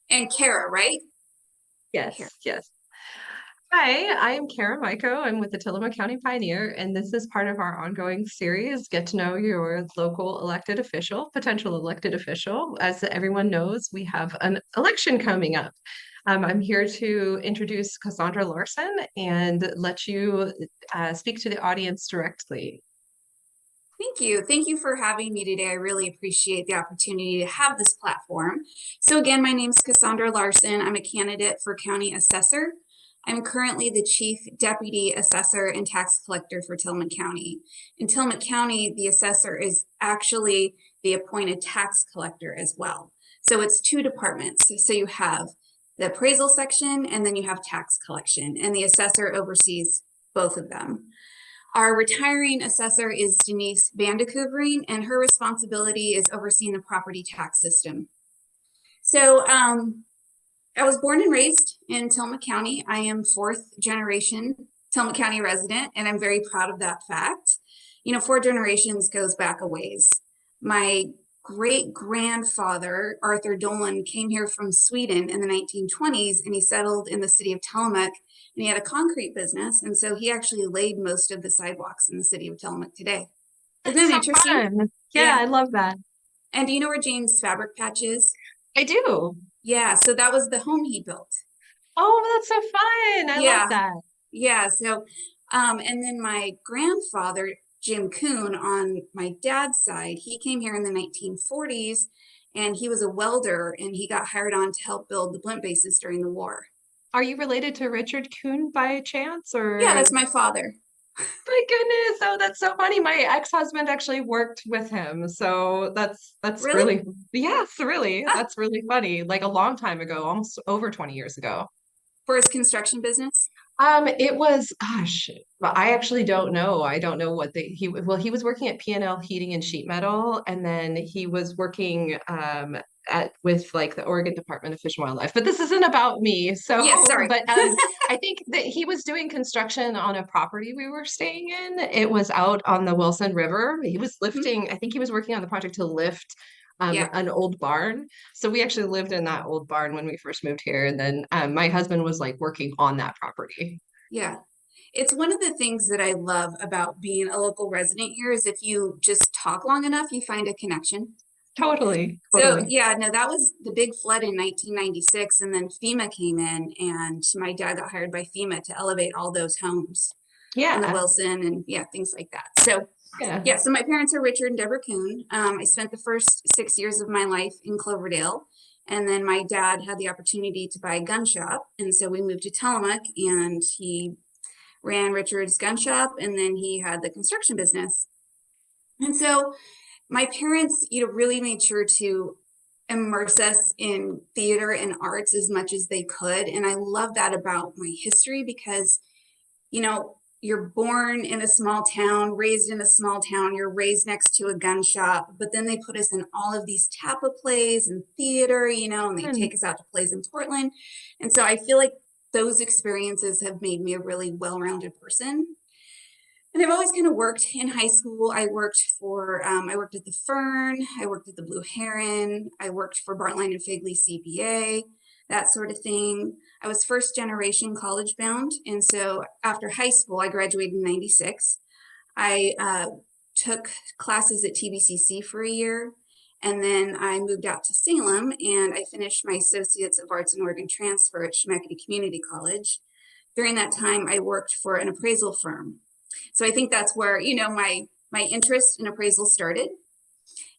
And Kara, right? Kara. Yes, yes. Hi, I am Kara Maiko. I'm with the Tillamook County Pioneer, and this is part of our ongoing series, Get to Know Your Local Elected Official, Potential Elected Official. As everyone knows, we have an election coming up. I'm here to introduce KaSandra Larson and let you speak to the audience directly. Thank you. Thank you for having me today. I really appreciate the opportunity to have this platform. So again, my name is KaSandra Larson. I'm a candidate for County Assessor. I'm currently the Chief Deputy Assessor and Tax Collector for Tillamook County. In Tillamook County, the assessor is actually the appointed tax collector as well. So it's two departments. So you have the appraisal section and then you have tax collection, and the assessor oversees both of them. Our retiring assessor is Denise Vandekoevering, and her responsibility is overseeing the property tax system. So I was born and raised in Tillamook County. I am fourth generation Tillamook County resident, and I'm very proud of that fact. You know, four generations goes back a ways. My great grandfather, Arthur Dolan, came here from Sweden in the 1920s, and he settled in the city of Tillamook, and he had a concrete business. And so he actually laid most of the sidewalks in the city of Tillamook today. Isn't That's that so interesting? fun. Yeah, Yeah. I love that. And do you know where James Fabric Patch is? I do. Yeah. So that was the home he built. Oh, that's so fun. I love Yeah. that. Yeah. So, and then my grandfather, Jim Coon, on my dad's side, he came here in the 1940s, and he was a welder, and he got hired on to help build the blimp bases during the war. Are you related to Richard Kuhn by chance, Yeah, or? that's my father. My goodness. Oh, that's so funny. My ex-husband actually worked with him. So that's Really? really, yes, really. Ah, That's really funny. Like a long time ago, almost over 20 years ago. for his construction business? It was, gosh, but I actually don't know. I don't know what he was working at P&L Heating and Sheet Metal, and then he was working at with like the Oregon Department of Fish and Wildlife. But this isn't about me. Yes, So, sorry. but I think that he was doing construction on a property we were staying in. It was out on the Wilson River. He was Mhm. lifting, I think he was working on the project to lift Yeah. an old barn. So we actually lived in that old barn when we first moved here. And then my husband was like working on that property. Yeah. It's one of the things that I love about being a local resident here is if you just talk long enough, you find a connection. Totally, So totally. yeah, no, that was the big flood in 1996, and then FEMA came in, and my dad got hired by FEMA to elevate all those homes on the Yeah, Wilson and yeah, things like that. So yeah. yeah, so my parents are Richard and Deborah Kuhn. I spent the first 6 years of my life in Cloverdale, and then my dad had the opportunity to buy a gun shop, and so we moved to Tillamook, and he ran Richard's gun shop, and then he had the construction business. And so my parents, really made sure to immerse us in theater and arts as much as they could. And I love that about my history because, you're born in a small town, raised in a small town, you're raised next to a gun shop, but then they put us in all of these TAPA plays and theater, and they And take us out to plays in Portland. And so I feel like those experiences have made me a really well-rounded person. And I've always kind of worked in high school. I worked at the Fern, I worked at the Blue Heron, I worked for Bartline and Figley CPA, that sort of thing. I was first generation college bound. And so after high school, I graduated in 96. I took classes at TBCC for a year. And then I moved out to Salem and I finished my Associates of Arts in Oregon transfer at Schenectady Community College. During that time, I worked for an appraisal firm. So I think that's where, my interest in appraisal started.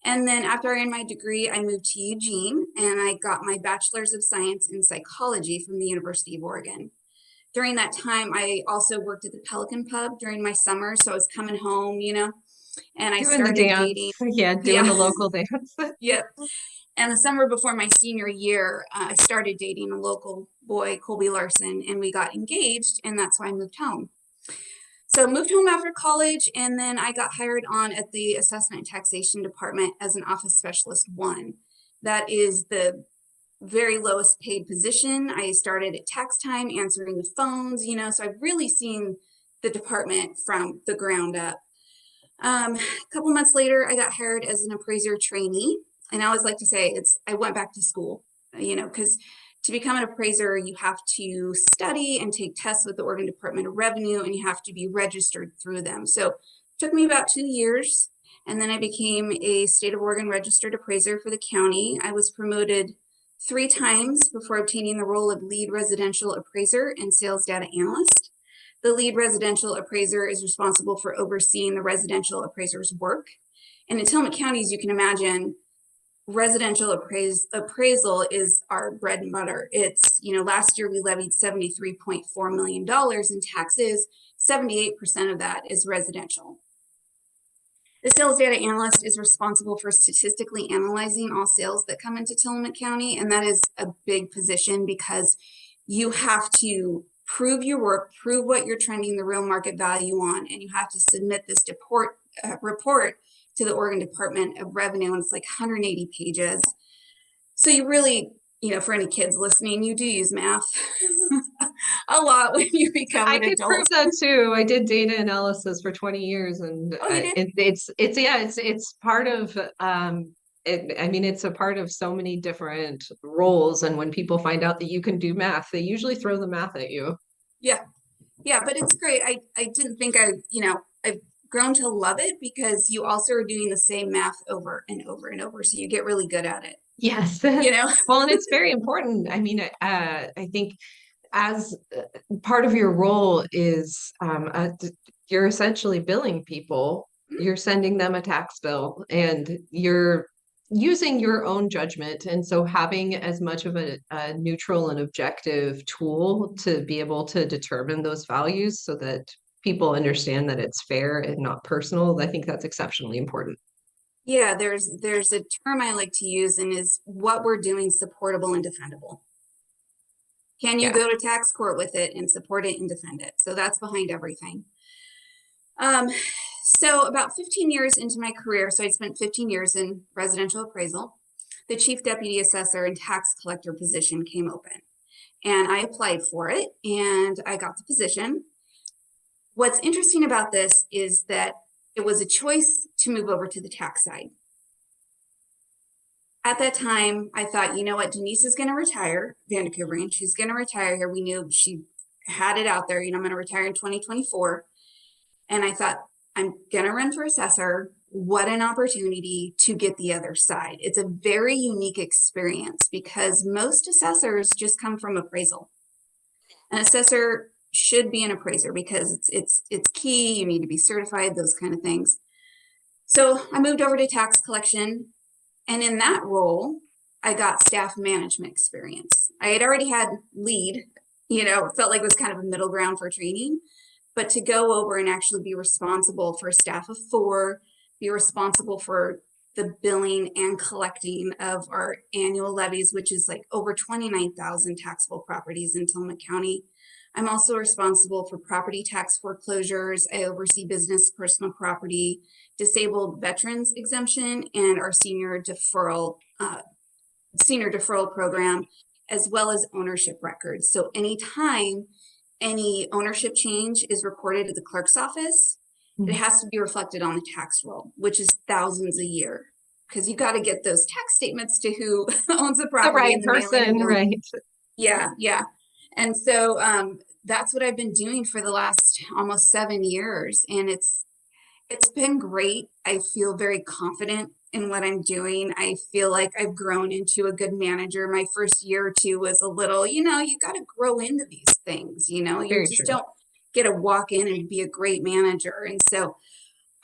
And then after I earned my degree, I moved to Eugene and I got my bachelor's of science in psychology from the University of Oregon. During that time, I also worked at the Pelican Pub during my summer. So I was coming home, and I doing the started dating. dance. Yeah, doing Yeah. the local dance. Yep. And the summer before my senior year, I started dating a local boy, Colby Larson, and we got engaged. And that's why I moved home. So moved home after college, and then I got hired on at the assessment and taxation department as an office specialist one. That is the very lowest paid position. I started at tax time answering the phones, so I've really seen the department from the ground up. A couple months later, I got hired as an appraiser trainee. And I always like to say I went back to school. because to become an appraiser, you have to study and take tests with the Oregon Department of Revenue, and you have to be registered through them. So it took me about 2 years, and then I became a state of Oregon registered appraiser for the county. I was promoted 3 times before obtaining the role of lead residential appraiser and sales data analyst. The lead residential appraiser is responsible for overseeing the residential appraiser's work. And in Tillamook County, as you can imagine, residential appraisal is our bread and butter. It's, last year we levied $73.4 million in taxes. 78% of that is residential. The sales data analyst is responsible for statistically analyzing all sales that come into Tillamook County. And that is a big position because you have to prove your work, prove what you're trending the real market value on, and you have to submit this report to the Oregon Department of Revenue, and it's like 180 pages. So you really, for any kids listening, you do use math a lot when you become an I can adult. prove that too. I did data analysis for 20 years, and Oh, you did? it's part of it's a part of so many different roles. And when people find out that you can do math, they usually throw the math at you. Yeah. Yeah, but it's great. I didn't think I've grown to love it because you also are doing the same math over and over and over. So you get really good at it. Yes. You know? Well, and it's very important. I think as part of your role is you're essentially billing people. You're sending them a tax bill, and you're using your own judgment. And so having as much of a neutral and objective tool to be able to determine those values so that people understand that it's fair and not personal, I think that's exceptionally important. Yeah, there's a term I like to use, and is what we're doing supportable and defendable. Can you Yeah. go to tax court with it and support it and defend it? So that's behind everything. So about 15 years into my career, so I spent 15 years in residential appraisal, the chief deputy assessor and tax collector position came open. And I applied for it and I got the position. What's interesting about this is that it was a choice to move over to the tax side. At that time, I thought, you know what, Denise is going to retire, Vanderkoover, she's going to retire here. We knew she had it out there, I'm going to retire in 2024. And I thought, I'm going to run for assessor. What an opportunity to get the other side. It's a very unique experience because most assessors just come from appraisal. An assessor should be an appraiser because it's key. You need to be certified, those kind of things. So I moved over to tax collection, and in that role, I got staff management experience. I had already had lead, felt like it was kind of a middle ground for training, but to go over and actually be responsible for a staff of 4, be responsible for the billing and collecting of our annual levies, which is like over 29,000 taxable properties in Tillamook County. I'm also responsible for property tax foreclosures. I oversee business personal property, disabled veterans exemption, and our senior deferral program, as well as ownership records. So anytime any ownership change is recorded at the clerk's office, it has to be reflected on the tax roll, which is thousands a year, because you got to get those tax statements to who owns the property. The right and the person, right? Yeah. And so that's what I've been doing for the last almost 7 years. And it's been great. I feel very confident in what I'm doing. I feel like I've grown into a good manager. My first year or 2 was a little, you got to grow into these things, you Very just true. don't get to walk in and be a great manager. And so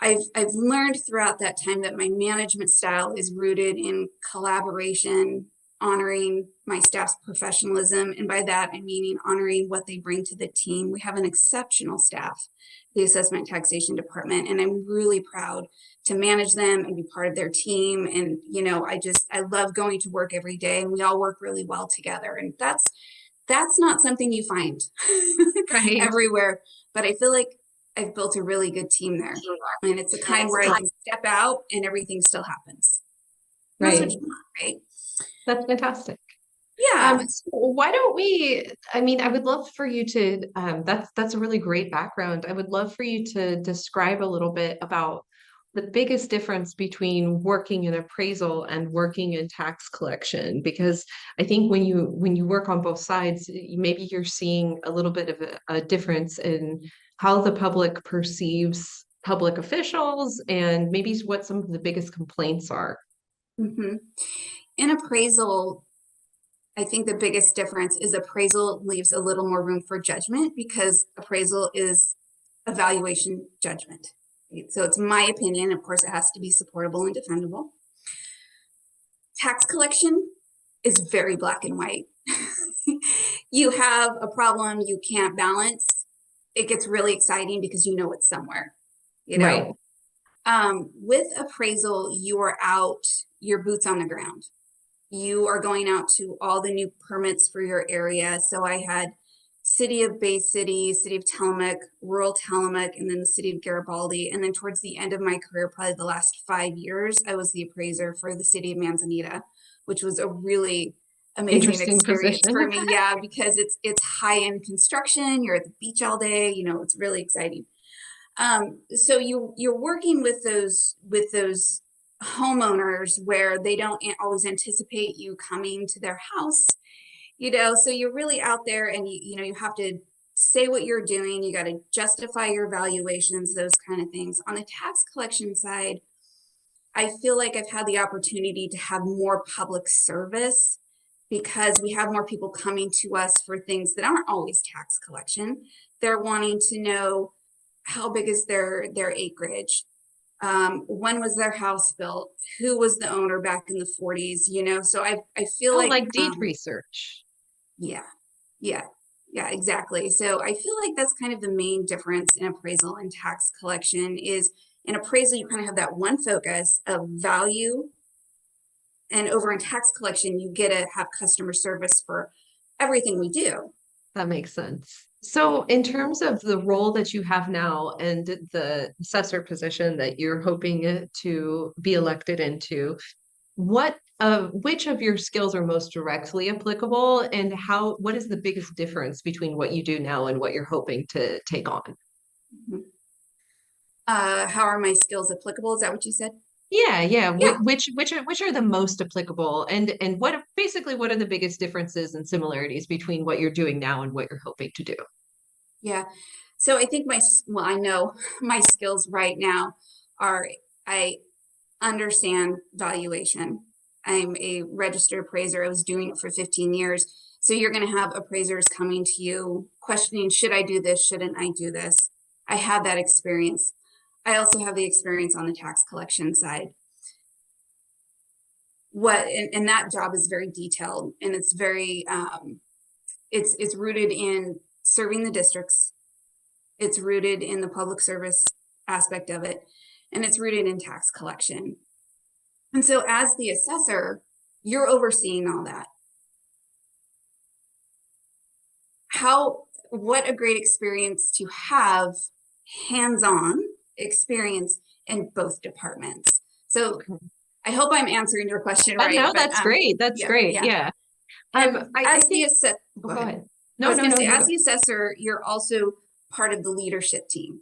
I've learned throughout that time that my management style is rooted in collaboration, honoring my staff's professionalism. And by that, I mean honoring what they bring to the team. We have an exceptional staff, the assessment taxation department, and I'm really proud to manage them and be part of their team. And, I love going to work every day, and we all work really well together. And that's not something you find Right. everywhere, but I feel like I've built a really good team there. And it's a kind where I can step out and everything still happens. That's what Right. you want, right? That's fantastic. Yeah. So why don't we, I would love for you to, that's a really great background. I would love for you to describe a little bit about the biggest difference between working in appraisal and working in tax collection? Because I think when you work on both sides, maybe you're seeing a little bit of a difference in how the public perceives public officials and maybe what some of the biggest complaints are. Mhm. In appraisal, I think the biggest difference is appraisal leaves a little more room for judgment because appraisal is evaluation judgment. Right? So it's my opinion. Of course, it has to be supportable and defendable. Tax collection is very black and white. You have a problem you can't balance. It gets really exciting because you know it's somewhere, you Right. know? With appraisal, you are out, your boots on the ground. You are going out to all the new permits for your area. So I had City of Bay City, City of Tillamook, rural Tillamook, and then the City of Garibaldi. And then towards the end of my career, probably the last 5 years, I was the appraiser for the City of Manzanita, which was a really amazing Interesting experience position. for me. Yeah, because it's high-end construction. You're at the beach all day. You know, it's really exciting. So you're working with those homeowners where they don't always anticipate you coming to their house, you know, so you're really out there and you know you have to say what you're doing, you got to justify your valuations, those kind of things. On the tax collection side, I feel like I've had the opportunity to have more public service because we have more people coming to us for things that aren't always tax collection. They're wanting to know how big is their acreage, when was their house built, who was the owner back in the 40s, you know. So I feel Oh, like like deed research. yeah, yeah, yeah, exactly. So I feel like that's kind of the main difference in appraisal and tax collection is in appraisal you kind of have that one focus of value, and over in tax collection you get to have customer service for everything we do. That makes sense. So, in terms of the role that you have now and the assessor position that you're hoping to be elected into, which of your skills are most directly applicable, and what is the biggest difference between what you do now and what you're hoping to take on? Mhm. How are my skills applicable? Is that what you said? Yeah, yeah. Yeah, Which are the most applicable, and what are the biggest differences and similarities between what you're doing now and what you're hoping to do? yeah. So I think well, I know my skills right now are I understand valuation. I'm a registered appraiser. I was doing it for 15 years. So you're going to have appraisers coming to you questioning, should I do this? Shouldn't I do this? I have that experience. I also have the experience on the tax collection side. And that job is very detailed and it's very it's rooted in serving the districts. It's rooted in the public service aspect of it, and it's rooted in tax collection. And so as the assessor, you're overseeing all that. What a great experience to have hands-on experience in both departments. So I hope I'm answering your question right, No, but that's great. That's yeah, great. yeah. Yeah. And I as the think, assessor, oh, go go ahead. ahead. I No, was no, going to no, say, you as go. the assessor, you're also part of the leadership team.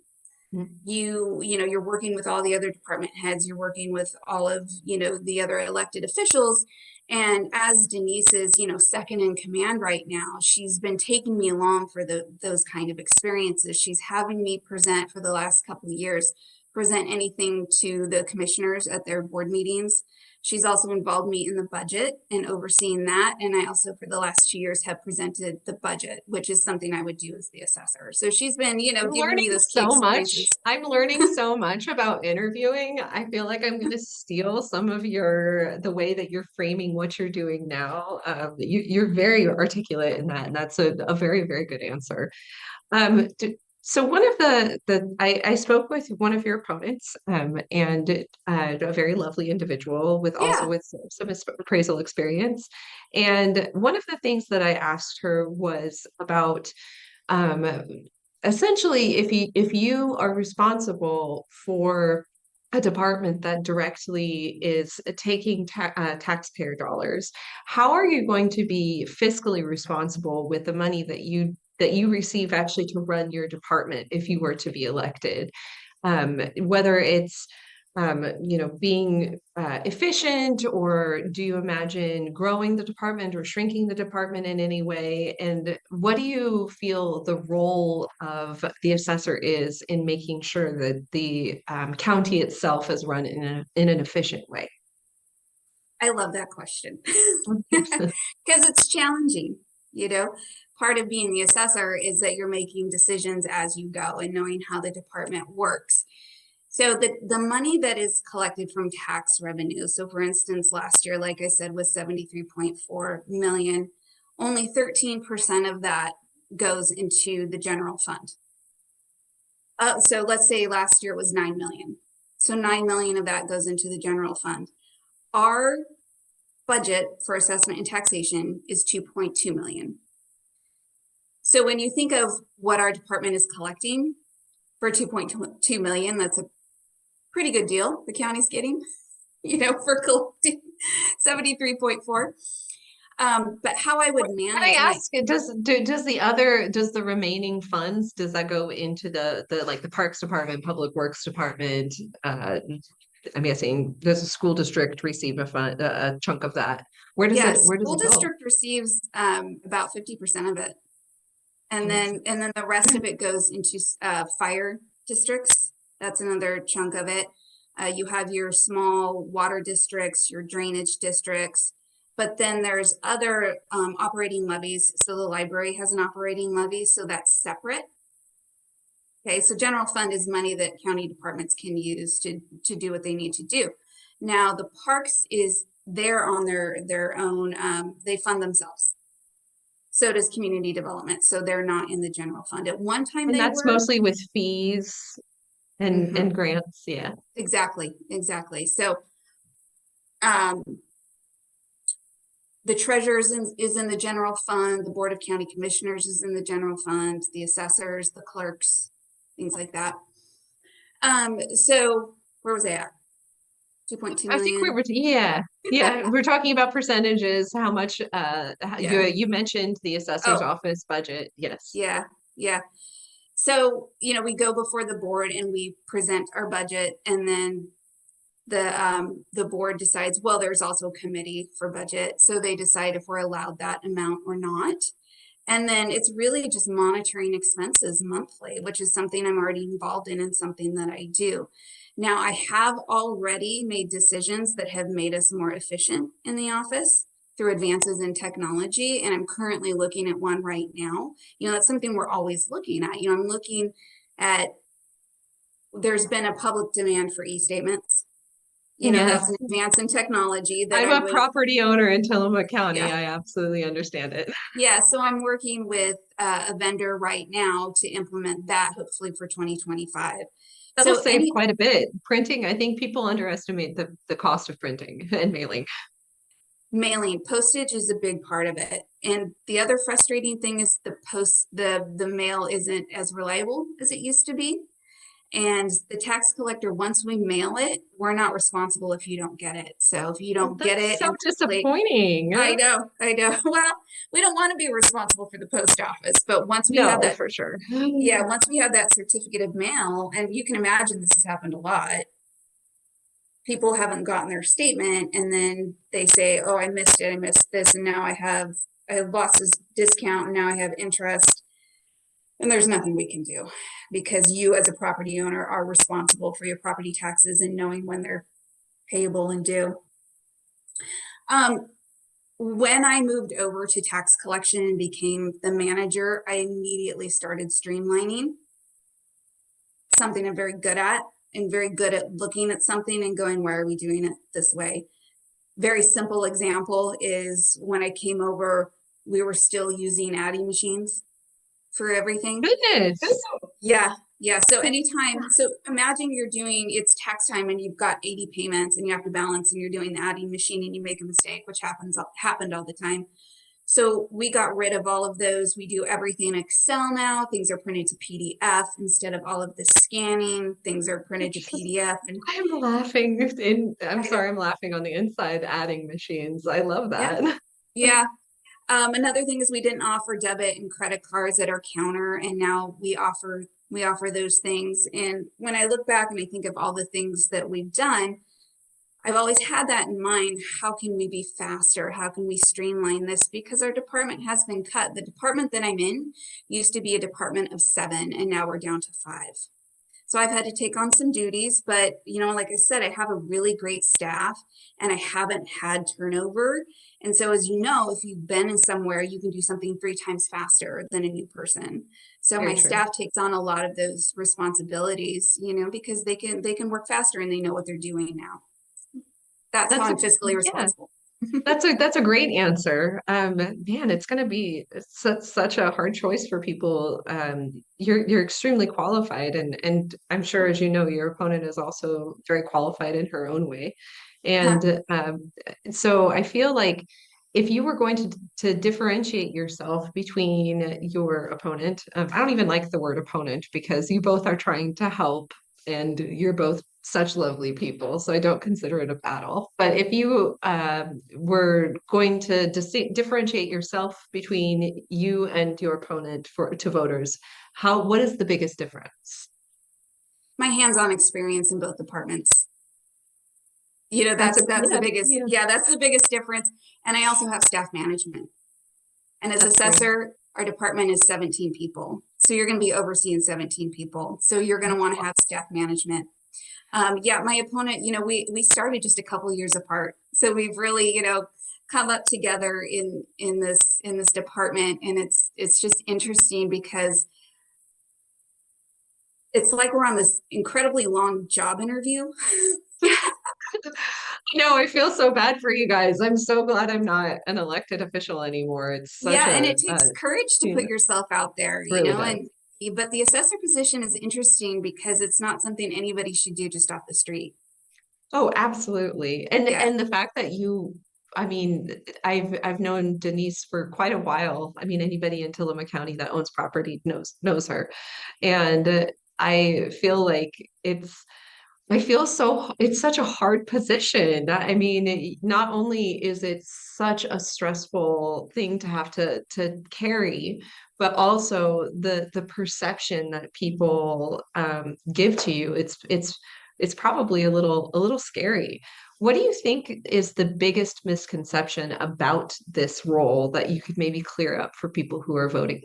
Mhm. You know, you're working with all the other department heads, you're working with all of, you know, the other elected officials. And as Denise is, you know, second in command right now, she's been taking me along for those kind of experiences. She's having me present for the last couple of years, present anything to the commissioners at their board meetings. She's also involved me in the budget and overseeing that. And I also, for the last 2 years, have presented the budget, which is something I would do as the assessor. So she's been, you know, I'm giving learning me those key so much. experiences. I'm learning so much about interviewing. I feel like I'm going to steal some of the way that you're framing what you're doing now. You're very articulate in that, and that's a very, very good answer. So one of I spoke with one of your opponents, and a very lovely individual with also Yeah. with some appraisal experience. And one of the things that I asked her was about um, essentially if you are responsible for a department that directly is taking taxpayer dollars, how are you going to be fiscally responsible with the money that you receive actually to run your department if you were to be elected? Whether it's being efficient, or do you imagine growing the department or shrinking the department in any way? And what do you feel the role of the assessor is in making sure that the county itself is run in an efficient way? I love that question because it's challenging, you know. Part of being the assessor is that you're making decisions as you go and knowing how the department works. So the money that is collected from tax revenue, so for instance, last year, like I said, was 73.4 million. Only 13% of that goes into the general fund. So let's say last year was 9 million. So 9 million of that goes into the general fund. Our budget for assessment and taxation is 2.2 million. So when you think of what our department is collecting for 2.2 million, that's a pretty good deal the county's getting, for collecting 73.4. But how I would Can I manage ask, does the remaining funds, does that go into the Parks Department, Public Works Department? I'm guessing, does the school district receive a chunk of that? yes, Where does school it go? district receives about 50% of it. And Yes. then the rest of it goes into fire districts. That's another chunk of it. You have your small water districts, your drainage districts, but then there's other operating levies. So the library has an operating levy, so that's separate. Okay, so general fund is money that county departments can use to do what they need to do. Now the parks is they're on their own, they fund themselves. So does community development. So they're not in the general fund. At one time And they that's were. mostly with fees and grants, yeah. Exactly. So um, the treasurer is in the general fund, the board of county commissioners is in the general fund, the assessors, the clerks, things like that. So where was I at? 2.2 I think we million. were, yeah, yeah, we're talking about percentages, how much, Yeah. you mentioned the assessor's Oh, office budget, yes. yeah. Yeah. So, we go before the board and we present our budget, and then the board decides, well, there's also a committee for budget. So they decide if we're allowed that amount or not. And then it's really just monitoring expenses monthly, which is something I'm already involved in and something that I do. Now, I have already made decisions that have made us more efficient in the office through advances in technology. And I'm currently looking at one right now. That's something we're always looking at. I'm looking at, there's been a public demand for e-statements. That's Yes, an advance in technology that I'm I a was, property owner in Tillamook County. yeah. I absolutely understand it. Yeah, so I'm working with a vendor right now to implement that hopefully for 2025. That'll So save quite a bit. Printing, I think people underestimate the cost of printing and mailing. mailing, postage is a big part of it. And the other frustrating thing is the mail isn't as reliable as it used to be. And the tax collector, once we mail it, we're not responsible if you don't get it. So if you don't get That's it so and it's late, disappointing. I know. Well, we don't want to be responsible for the post office, but once we have No, that, for sure. yeah, once we have that certificate of mail, and you can imagine this has happened a lot, people haven't gotten their statement and then they say, oh, I missed this, and now I have lost this discount and now I have interest. And there's nothing we can do because you as a property owner are responsible for your property taxes and knowing when they're payable and due. When I moved over to tax collection and became the manager, I immediately started streamlining, something I'm very good at, and very good at looking at something and going, why are we doing it this way? Very simple example is when I came over, we were still using adding machines for everything. Goodness. Yeah. So anytime, so imagine you're doing, it's tax time and you've got 80 payments and you have to balance and you're doing the adding machine and you make a mistake, which happened all the time. So we got rid of all of those. We do everything in Excel now. Things are printed to PDF instead of all of the scanning. Things are printed to PDF. And I'm laughing I'm sorry, I'm laughing on the inside, adding machines. I love yeah, that. yeah. Another thing is we didn't offer debit and credit cards at our counter, and now we offer those things. And when I look back and I think of all the things that we've done, I've always had that in mind. How can we be faster? How can we streamline this? Because our department has been cut. The department that I'm in used to be a department of 7, and now we're down to 5. So I've had to take on some duties, but like I said, I have a really great staff and I haven't had turnover. And so as you know, if you've been in somewhere, you can do something 3 times faster than a new person. So Very my true. staff takes on a lot of those responsibilities, because they can work faster and they know what they're doing now. That's how That's a, I'm fiscally yeah. responsible. That's a great answer. Man, it's going to be such a hard choice for people. You're extremely qualified, and I'm sure, as you know, your opponent is also very qualified in her own way. And so I feel like if you were going to differentiate yourself between your opponent, I don't even like the word opponent because you both are trying to help and you're both such lovely people, so I don't consider it a battle. But if you were going to differentiate yourself between you and your opponent to voters, what is the biggest difference? My hands-on experience in both departments. That's the Yeah, biggest, yeah, yeah, that's the biggest difference. And I also have staff management. And as that's great. assessor, our department is 17 people. So you're going to be overseeing 17 people. So you're going to want to have staff management. Yeah, my opponent, we started just a couple years apart. So we've really, come up together in this department. And it's just interesting because it's like we're on this incredibly long job interview. No, I feel so bad for you guys. I'm so glad I'm not an elected official anymore. It's such Yeah, and a, it takes courage to yeah, put yourself out there, really and does. but the assessor position is interesting because it's not something anybody should do just off the street. Oh, absolutely. And Yeah. the fact that I mean, I've known Denise for quite a while. I mean, anybody in Tillamook County that owns property knows her. And I feel like it's such a hard position. I mean, not only is it such a stressful thing to have to carry, but also the perception that people give to you. It's probably a little scary. What do you think is the biggest misconception about this role that you could maybe clear up for people who are voting?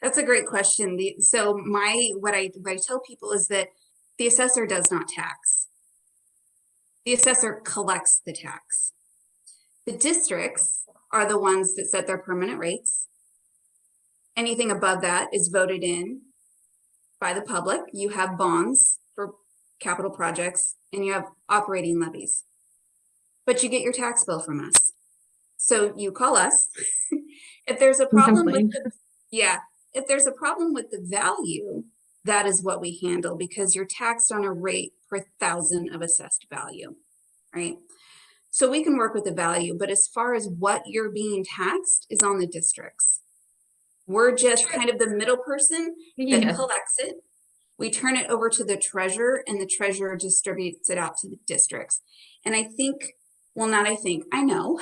That's a great question. So what I tell people is that the assessor does not tax. The assessor collects the tax. The districts are the ones that set their permanent rates. Anything above that is voted in by the public. You have bonds for capital projects and you have operating levies. But you get your tax bill from us. So you call us. If there's a Can problem with complain. yeah, if there's a problem with the value, that is what we handle because you're taxed on a rate per thousand of assessed value, right? So we can work with the value, but as far as what you're being taxed is on the districts. We're just kind of the middle person that Yeah. collects it. We turn it over to the treasurer and the treasurer distributes it out to the districts. And I think, well, not I think, I know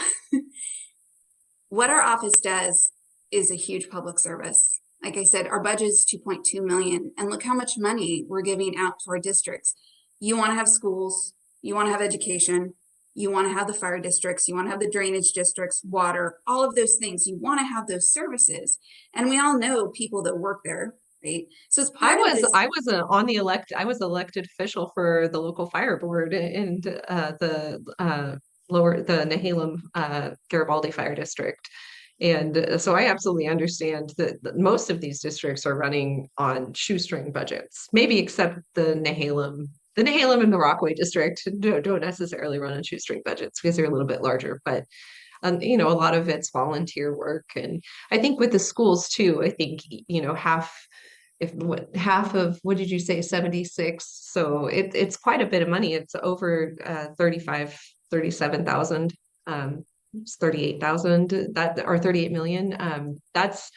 what our office does is a huge public service. Like I said, our budget is 2.2 million, and look how much money we're giving out to our districts. You want to have schools, you want to have education, you want to have the fire districts, you want to have the drainage districts, water, all of those things. You want to have those services, and we all know people that work there, right? So as I part of was this, I was I was elected official for the local fire board in the Nehalem Garibaldi Fire District. And so I absolutely understand that most of these districts are running on shoestring budgets, maybe except the Nehalem. The Nehalem and the Rockaway district don't necessarily run on shoestring budgets because they're a little bit larger, but a lot of it's volunteer work. And I think with the schools too, I think, half if what half of what did you say 76, so it's quite a bit of money. It's over 37,000, it's 38,000, that or 38 million. That's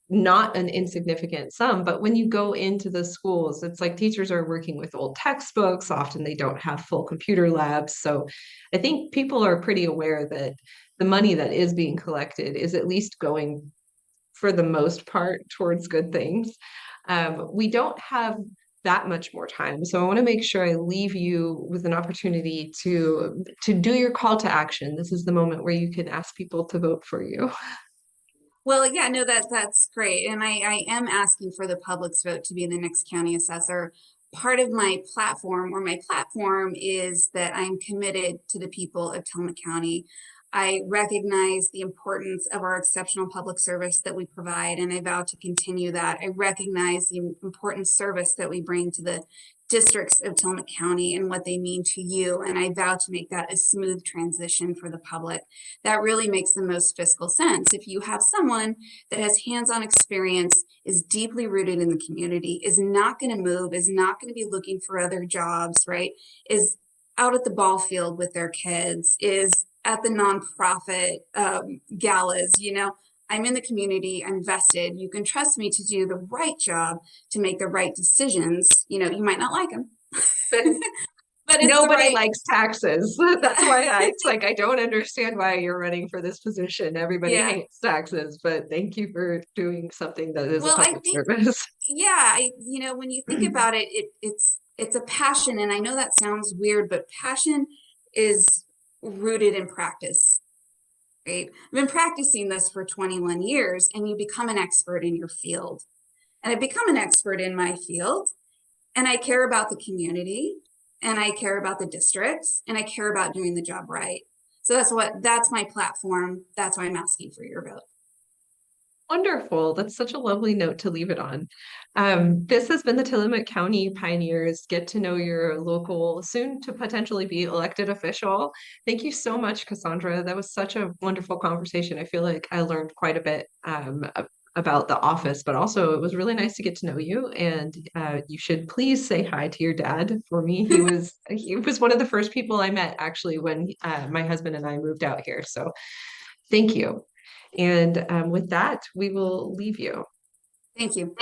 not an insignificant sum, but when you go into the schools, it's like teachers are working with old textbooks. Often they don't have full computer labs. So I think people are pretty aware that the money that is being collected is at least going for the most part towards good things. We don't have that much more time, so I want to make sure I leave you with an opportunity to do your call to action. This is the moment where you can ask people to vote for you. Well, yeah, no, that's great. And I am asking for the public's vote to be the next county assessor. Part of my platform is that I'm committed to the people of Tillamook County. I recognize the importance of our exceptional public service that we provide, and I vow to continue that. I recognize the important service that we bring to the districts of Tillamook County and what they mean to you, and I vow to make that a smooth transition for the public. That really makes the most fiscal sense. If you have someone that has hands-on experience, is deeply rooted in the community, is not going to move, is not going to be looking for other jobs, right? Is out at the ball field with their kids, is at the nonprofit galas, I'm in the community, I'm vested. You can trust me to do the right job, to make the right decisions. You might not like them, But but it's the nobody right. likes taxes. That's why it's like I don't understand why you're running for this position. Everybody Yeah. hates taxes, but thank you for doing something that is a Well, I public think, service. yeah, when you think about it, it's a passion, and I know that sounds weird, but passion is rooted in practice, right? I've been practicing this for 21 years, and you become an expert in your field. And I've become an expert in my field, and I care about the community, and I care about the districts, and I care about doing the job right. So that's my platform. That's why I'm asking for your vote. Wonderful. That's such a lovely note to leave it on. This has been the Tillamook County Pioneers. Get to know your local, soon to potentially be elected official. Thank you so much, KaSandra. That was such a wonderful conversation. I feel like I learned quite a bit about the office, but also it was really nice to get to know you. And you should please say hi to your dad for me. He was one of the first people I met actually when my husband and I moved out here. So thank you. And with that, we will leave you. Thank you.